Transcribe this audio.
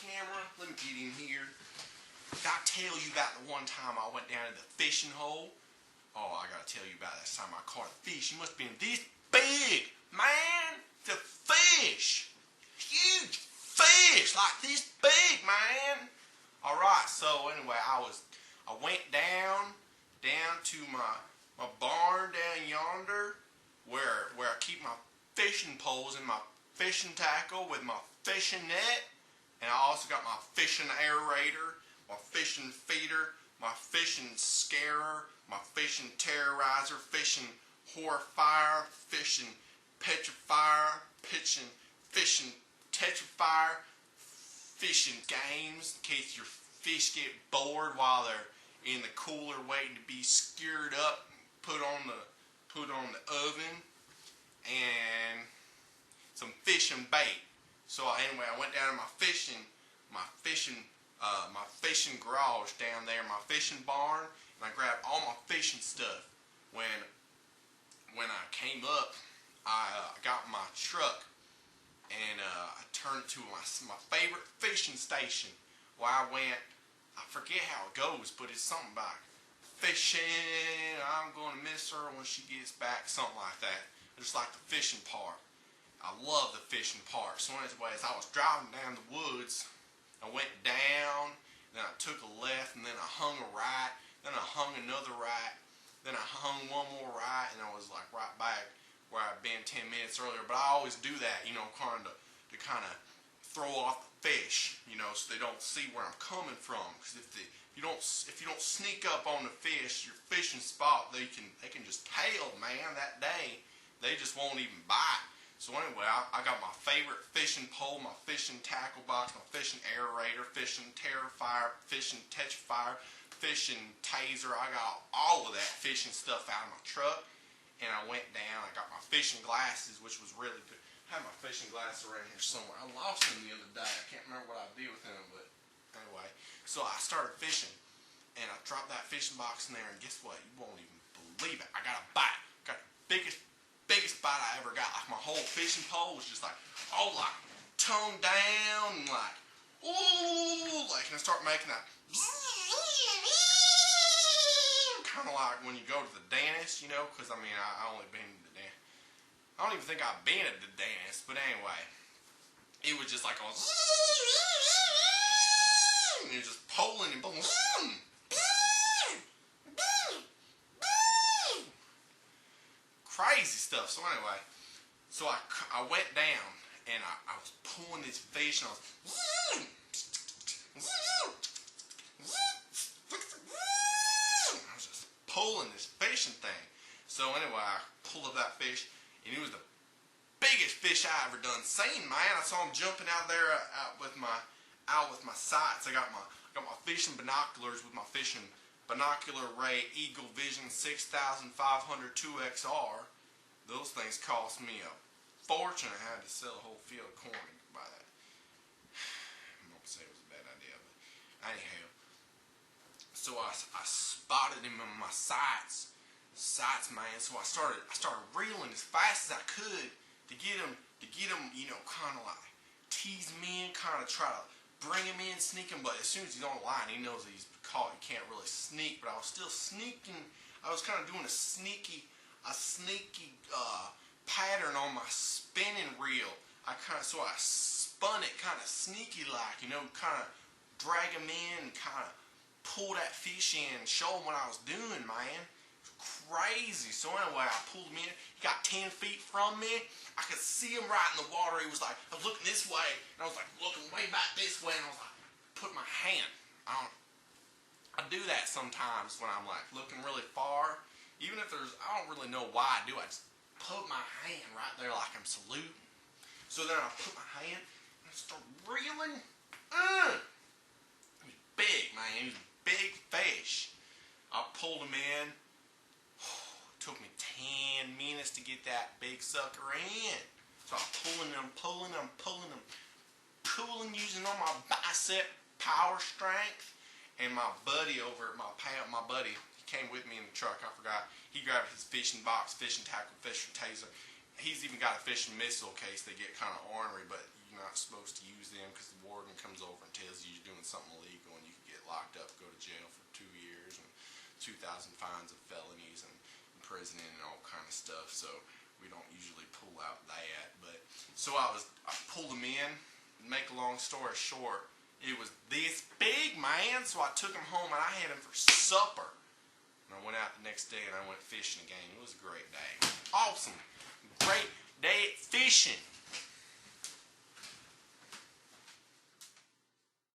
camera. Let me get in here. Did I tell you about the one time I went down to the fishing hole? Oh, I gotta tell you about that time I caught a fish. He must have been this big, man. The fish. Huge fish, like this big, man. Alright, so anyway, I went down to my barn down yonder where I keep my fishing poles and my fishing tackle with my fishing net. And I also got my fishing aerator, my fishing feeder, my fishing scarer, my fishing terrorizer, fishing horrifier, fishing petrifier, fishing tetrifier, fishing games in case your fish get bored while they're in the cooler waiting to be skewered up, put on the oven, and some fishing bait. So anyway, I went down to my fishing garage down there, my fishing barn, and I grabbed all my fishing stuff. When I came up, I got my truck and I turned it to my favorite fishing station where I went. I forget how it goes, but it's something about fishing. I'm going to miss her when she gets back, something like that. I just like the fishing part. I love the fishing part. So anyways, I was driving down the woods. I went down, then I took a left, and then I hung a right, then I hung another right, then I hung one more right, and I was like right back where I'd been 10 minutes earlier. But I always do that, you know, to kind of throw off the fish, you know, so they don't see where I'm coming from. Because if you don't sneak up on the fish, your fishing spot, they can just tail, man, that day. They just won't even bite. So anyway, I got my favorite fishing pole, my fishing tackle box, my fishing aerator, fishing terrifier, fishing tetrifier, fishing taser. I got all of that fishing stuff out of my truck. And I went down. I got my fishing glasses, which was really good. I have my fishing glasses around here somewhere. I lost them the other day. I can't remember what I did with them, but anyway. So I started fishing, and I dropped that fishing box in there, and guess what? You won't even believe it. I got a bite. Got the biggest bite I ever got. Like my whole fishing pole was just like, like tongue down, and like, ooh, like, and I start making that. Kind of like when you go to the dentist, you know, because I mean, I only been to the dentist. I don't even think I've been at the dentist, but anyway, it was just like a, and it was just pulling and pulling, crazy stuff. So anyway, so I went down and I was pulling this fish, and I was pulling this fishing thing. So anyway, I pulled up that fish, and it was the biggest fish I ever done seen, man. I saw him jumping out there out with my sights. I got my fishing binoculars with my fishing binocular ray Eagle Vision 6500 2XR. Those things cost me a fortune. I had to sell a whole field of corn to buy that. I'm gonna say it was a bad idea, but anyhow. So I spotted him in my sights, man. So I started reeling as fast as I could to get him, you know, kind of like tease him in, kind of try to bring him in, sneak him. But as soon as he's on the line, he knows that he's caught. He can't really sneak. But I was still sneaking. I was kind of doing a sneaky pattern on my spinning reel. So I spun it kind of sneaky like, you know, kind of drag him in, and kind of pull that fish in, show him what I was doing, man. Crazy. So anyway, I pulled him in. He got 10 feet from me. I could see him right in the water. He was like, I was looking this way, and I was like looking way back this way, and I was like, put my hand. I do that sometimes when I'm like looking really far. Even if I don't really know why I do. I just put my hand right there like I'm saluting. So then I put my hand and I start reeling. He was big, man. He was a big fish. I pulled him in. It took me 10 minutes to get that big sucker in. So I'm pulling using all my bicep power strength. And my buddy over at my buddy, he came with me in the truck. I forgot. He grabbed his fishing box, fishing tackle, fishing taser. He's even got a fishing missile case. They get kind of ornery, but you're not supposed to use them because the warden department comes over and tells you you're doing something illegal and you can get locked up, go to jail for 2 years and 2,000 fines of felonies and imprisoning and all kind of stuff. So we don't usually pull out that. But so I pulled him in. Make a long story short, it was this big, man. So I took him home and I had him for supper. And I went out the next day and I went fishing again. It was a great day. Awesome. Great day at fishing.